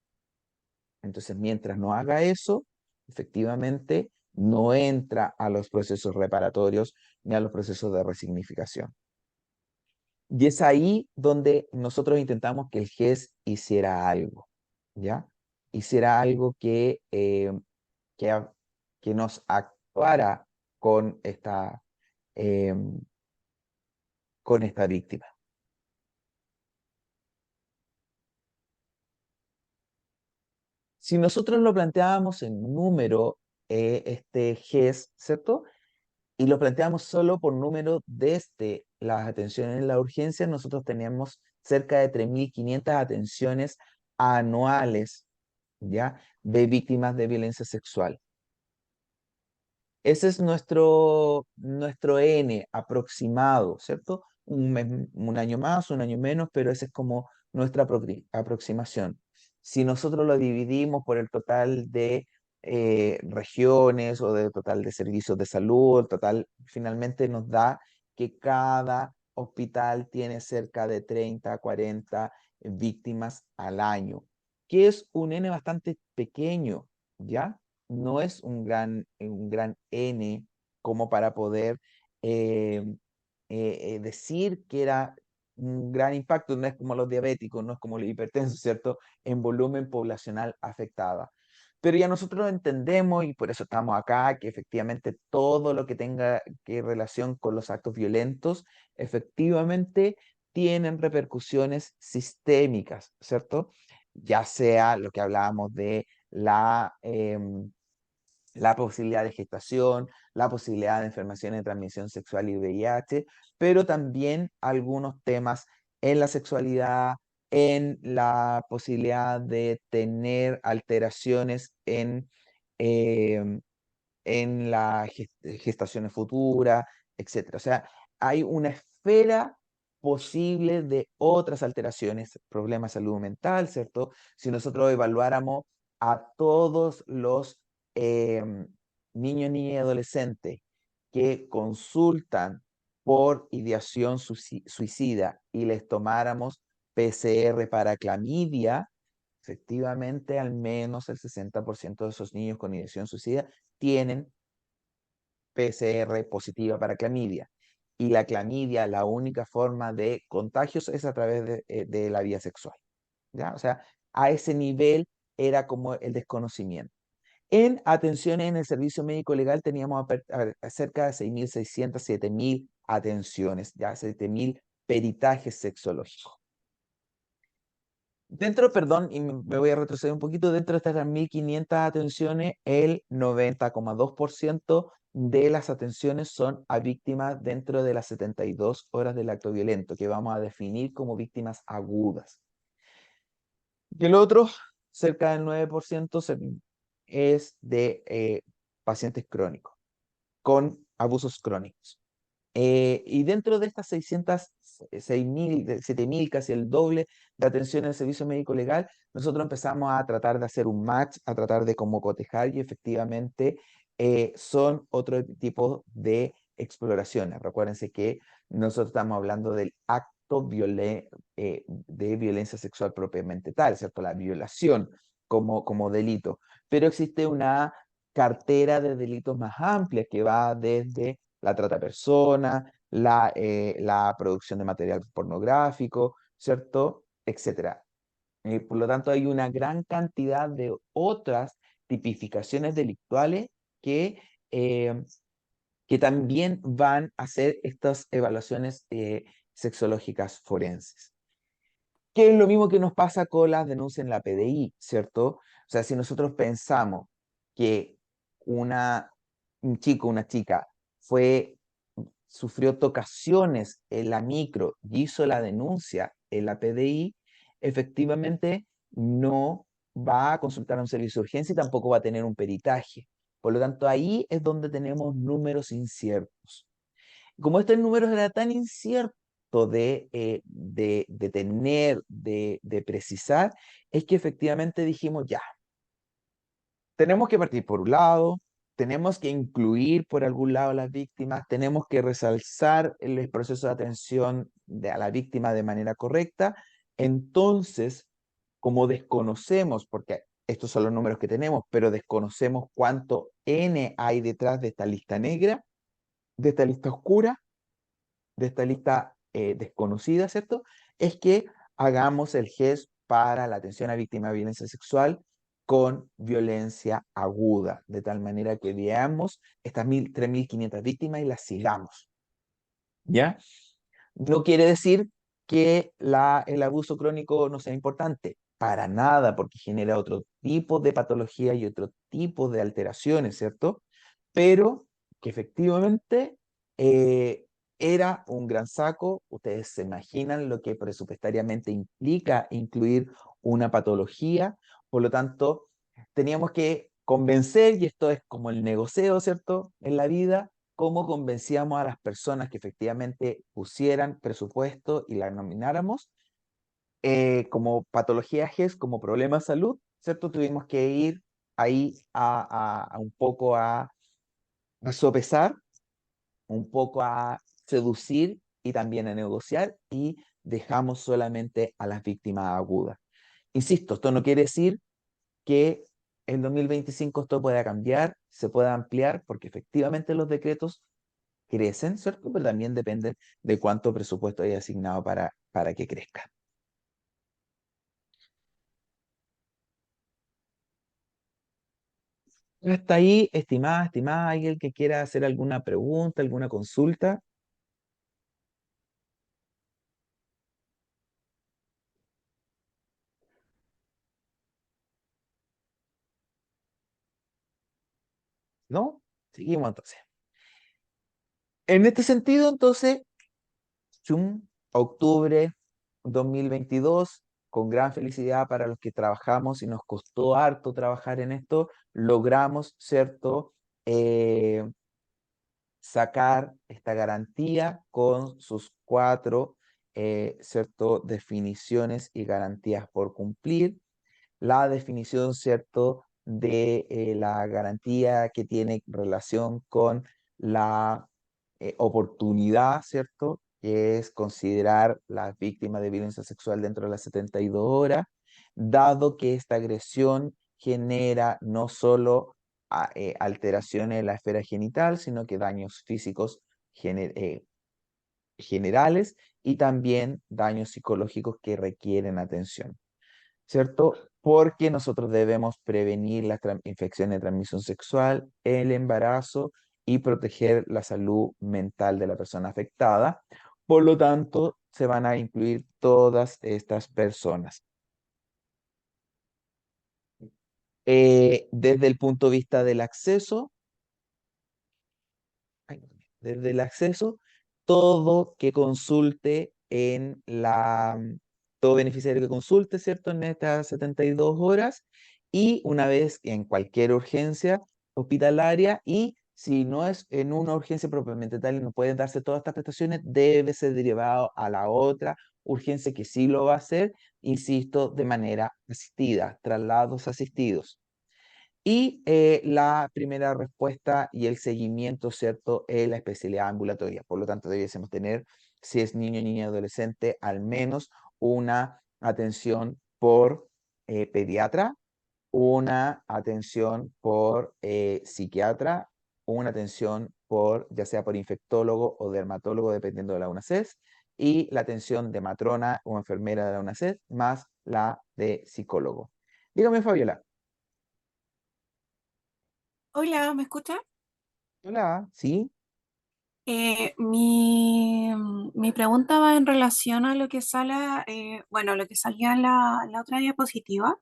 entonces mientras no haga eso, efectivamente no entra a los procesos reparatorios ni a los procesos de resignificación. Y es ahí donde nosotros intentamos que el GES hiciera algo, ¿ya? Hiciera algo que, a- que nos actuara con em, con esta víctima. Si nosotros lo planteábamos en número, este GES, ¿cierto? Y lo planteamos solo por número desde las atenciones en la urgencia, nosotros teníamos cerca de 3.500 atenciones anuales, ¿ya? De víctimas de violencia sexual. Ese es nuestro N aproximado, ¿cierto? Un año más, un año menos, pero esa es como nuestra aproximación. Si nosotros lo dividimos por el total de regiones o del total de servicios de salud, el total finalmente nos da que cada hospital tiene cerca de 30 a 40 víctimas al año, que es un N bastante pequeño, ¿ya? No es un gran N como para poder eh, decir que era un gran impacto. No es como los diabéticos, no es como los hipertensos, ¿cierto? En volumen poblacional afectada. Pero ya nosotros entendemos, y por eso estamos acá, que efectivamente todo lo que tenga que relación con los actos violentos, efectivamente tienen repercusiones sistémicas, ¿cierto? Ya sea lo que hablábamos de la posibilidad de gestación, la posibilidad de enfermedades de transmisión sexual y VIH, pero también algunos temas en la sexualidad, en la posibilidad de tener alteraciones em, en la gestaciones futuras, etcétera. O sea, hay una esfera posible de otras alteraciones, problemas de salud mental, ¿cierto? Si nosotros evaluáramos a todos los em, niños, niñas y adolescentes que consultan por ideación suicida y les tomáramos PCR para clamidia, efectivamente al menos el 60% de esos niños con ideación suicida tienen PCR positiva para clamidia. Y la clamidia, la única forma de contagios es a través de la vía sexual, ¿ya? O sea, a ese nivel era como el desconocimiento. En atenciones en el servicio médico legal teníamos cerca de 6.600, 7.000 atenciones, ya 7.000 peritajes sexológicos. Dentro, perdón, y me voy a retroceder un poquito, dentro de estas 1.500 atenciones, el 90,2% de las atenciones son a víctimas dentro de las 72 horas del acto violento, que vamos a definir como víctimas agudas. Y el otro, cerca del 9%, es de pacientes crónicos, con abusos crónicos. Y dentro de estas 6.000, 7.000, casi el doble de atención en el servicio médico legal, nosotros empezamos a tratar de hacer un match, a tratar de como cotejar y efectivamente son otro tipo de exploraciones. Recuérdense que nosotros estamos hablando del acto de violencia sexual propiamente tal, ¿cierto? La violación como delito. Pero existe una cartera de delitos más amplia que va desde la trata de personas, la producción de material pornográfico, ¿cierto? Etcétera. Por lo tanto, hay una gran cantidad de otras tipificaciones delictuales que, eh, que también van a hacer estas evaluaciones sexológicas forenses. Que es lo mismo que nos pasa con las denuncias en la PDI, ¿cierto? O sea, si nosotros pensamos que un chico, una chica, sufrió tocaciones en la micro y hizo la denuncia en la PDI, efectivamente no va a consultar a un servicio de urgencia y tampoco va a tener un peritaje. Por lo tanto, ahí es donde tenemos números inciertos. Como este número era tan incierto de tener, de precisar, es que efectivamente dijimos, ya, tenemos que partir por un lado, tenemos que incluir por algún lado a las víctimas, tenemos que resalzar el proceso de atención a la víctima de manera correcta. Entonces, como desconocemos, porque estos son los números que tenemos, pero desconocemos cuánto N hay detrás de esta lista negra, de esta lista oscura, de esta lista desconocida, ¿cierto? Es que hagamos el GES para la atención a víctimas de violencia sexual con violencia aguda, de tal manera que veamos estas 3.500 víctimas y las sigamos, ¿ya? No quiere decir que el abuso crónico no sea importante, para nada, porque genera otro tipo de patología y otro tipo de alteraciones, ¿cierto? Pero que efectivamente era un gran saco. Ustedes se imaginan lo que presupuestariamente implica incluir una patología, por lo tanto, teníamos que convencer, y esto es como el negocio, ¿cierto? En la vida, cómo convencíamos a las personas que efectivamente pusieran presupuesto y la nomináramos como patología GES, como problema de salud, ¿cierto? Tuvimos que ir ahí a un poco a sopesar, un poco a seducir y también a negociar y dejamos solamente a las víctimas agudas. Insisto, esto no quiere decir que en 2025 esto pueda cambiar, se pueda ampliar, porque efectivamente los decretos crecen, ¿cierto? Pero también depende de cuánto presupuesto hay asignado para que crezca. Hasta ahí, estimada, alguien que quiera hacer alguna pregunta, alguna consulta. ¿No? Seguimos entonces. En este sentido, entonces, chum, octubre 2022, con gran felicidad para los que trabajamos y nos costó harto trabajar en esto, logramos, ¿cierto? Sacar esta garantía con sus 4, ¿cierto? Definiciones y garantías por cumplir. La definición, ¿cierto? De la garantía que tiene relación con la oportunidad, ¿cierto? Que es considerar las víctimas de violencia sexual dentro de las 72 horas, dado que esta agresión genera no solo alteraciones en la esfera genital, sino que daños físicos generales y también daños psicológicos que requieren atención, ¿cierto? Porque nosotros debemos prevenir las infecciones de transmisión sexual, el embarazo y proteger la salud mental de la persona afectada. Por lo tanto, se van a incluir todas estas personas. Desde el punto de vista del acceso, desde el acceso, todo que consulte en todo beneficiario que consulte, ¿cierto? En estas 72 horas y una vez en cualquier urgencia hospitalaria y si no es en una urgencia propiamente tal y no pueden darse todas estas prestaciones, debe ser derivado a la otra urgencia que sí lo va a hacer, insisto, de manera asistida, traslados asistidos. Y la primera respuesta y el seguimiento, ¿cierto? Es la especialidad ambulatoria. Por lo tanto, debiésemos tener, si es niño, niña, adolescente, al menos una atención por pediatra, una atención por psiquiatra, una atención por, ya sea por infectólogo o dermatólogo, dependiendo de la UNACES, y la atención de matrona o enfermera de la UNACES, más la de psicólogo. Dígame, Fabiola. Hola, ¿me escucha? Hola, ¿sí? Mi pregunta va en relación a lo que sale, bueno, lo que salía en la otra diapositiva.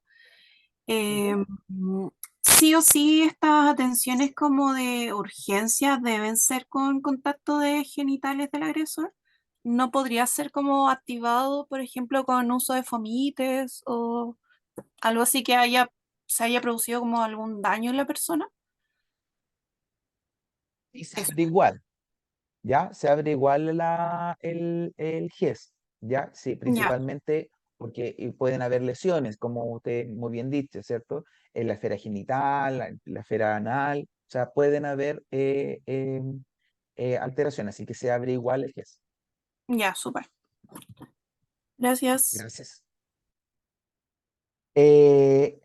Eh, Ujú. mm, sí o sí, estas atenciones como de urgencia deben ser con contacto de genitales del agresor. ¿No podría ser como activado, por ejemplo, con uso de fomites o algo así que se haya producido como algún daño en la persona? Y se Eso. abre igual, ¿ya? Se abre igual el GES, ¿ya? Sí, Ya, principalmente porque pueden haber lesiones, como usted muy bien dice, ¿cierto? En la esfera genital, la esfera anal, o sea, pueden haber alteraciones, así que se abre igual el GES. ya, súper. Gracias. Gracias. Eh,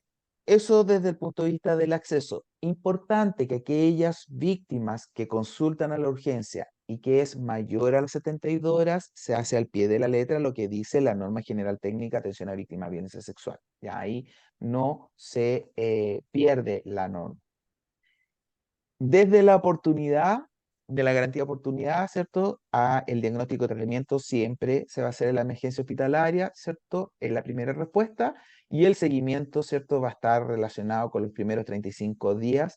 Eso desde el punto de vista del acceso. Importante que aquellas víctimas que consultan a la urgencia y que es mayor a las 72 horas, se hace al pie de la letra lo que dice la norma general técnica atención a víctimas de violencia sexual. Ya ahí no se pierde la norma. Desde la oportunidad, de la garantía de oportunidad, ¿cierto? A el diagnóstico de tratamiento siempre se va a hacer en la emergencia hospitalaria, ¿cierto? Es la primera respuesta. Y el seguimiento, ¿cierto? Va a estar relacionado con los primeros 35 días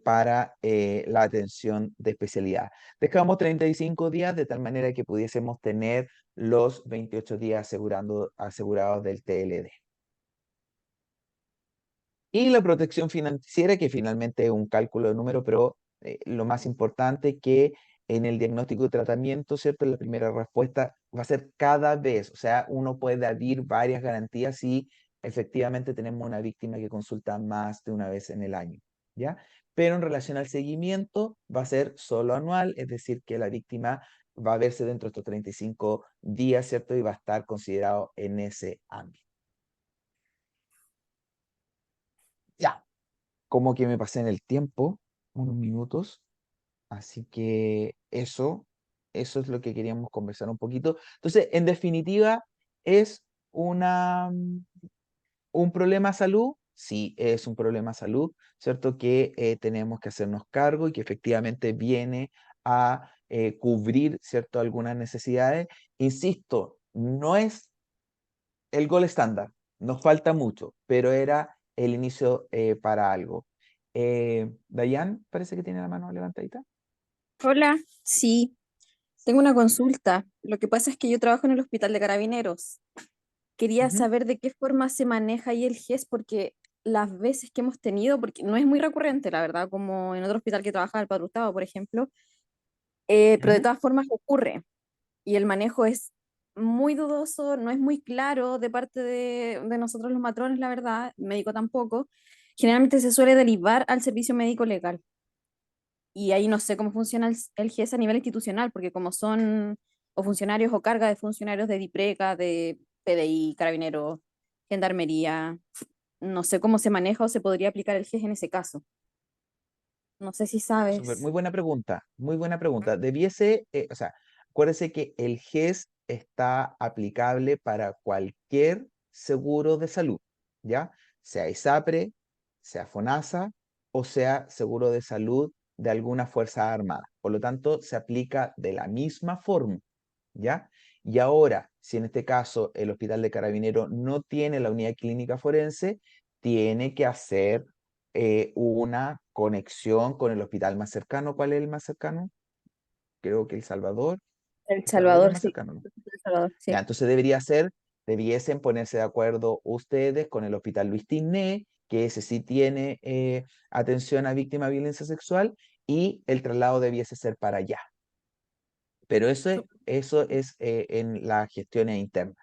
para la atención de especialidad. Dejamos 35 días de tal manera que pudiésemos tener los 28 días asegurados del TLD. Y la protección financiera, que finalmente es un cálculo de número, pero lo más importante que en el diagnóstico y tratamiento, ¿cierto? La primera respuesta va a ser cada vez, o sea, uno puede abrir varias garantías si efectivamente tenemos una víctima que consulta más de una vez en el año, ¿ya? Pero en relación al seguimiento va a ser solo anual, es decir, que la víctima va a verse dentro de estos 35 días, ¿cierto? Y va a estar considerado en ese ámbito. Ya, como que me pasé en el tiempo, unos minutos, así que eso es lo que queríamos conversar un poquito. Entonces, en definitiva, ¿es un problema de salud? Sí, es un problema de salud, ¿cierto? Que tenemos que hacernos cargo y que efectivamente viene a cubrir, ¿cierto? Algunas necesidades. Insisto, no es el gol estándar, nos falta mucho, pero era el inicio para algo. Dayan, parece que tiene la mano levantadita. Hola, sí, tengo una consulta. Lo que pasa es que yo trabajo en el Hospital de Carabineros. Quería Ujú, saber de qué forma se maneja ahí el GES, porque las veces que hemos tenido, porque no es muy recurrente, la verdad, como en otro hospital que trabaja el Padre Hurtado, por ejemplo, pero de ujú. todas formas ocurre y el manejo es muy dudoso, no es muy claro de parte de nosotros los matrones, la verdad, médico tampoco. Generalmente se suele derivar al servicio médico legal. Y ahí no sé cómo funciona el GES a nivel institucional, porque como son o funcionarios o carga de funcionarios de DIPRECA, de PDI, Carabineros, Gendarmería, no sé cómo se maneja o se podría aplicar el GES en ese caso. No sé si Súper, sabes. muy buena pregunta, muy buena pregunta. Debiese, o sea, acuérdese que el GES está aplicable para cualquier seguro de salud, ¿ya? Sea ISAPRE, sea FONASA o sea seguro de salud de alguna fuerza armada. Por lo tanto, se aplica de la misma forma, ¿ya? Y ahora, si en este caso el Hospital de Carabineros no tiene la unidad clínica forense, tiene que hacer una conexión con el hospital más cercano. ¿Cuál es el más cercano? Creo que El Salvador. El El Salvador es el Salvador, más sí. cercano, ¿no? El Salvador, Ya, sí. entonces debiesen ponerse de acuerdo ustedes con el Hospital Luis Tigné, que ese sí tiene atención a víctimas de violencia sexual, y el traslado debiese ser para allá. Pero eso es en las gestiones internas.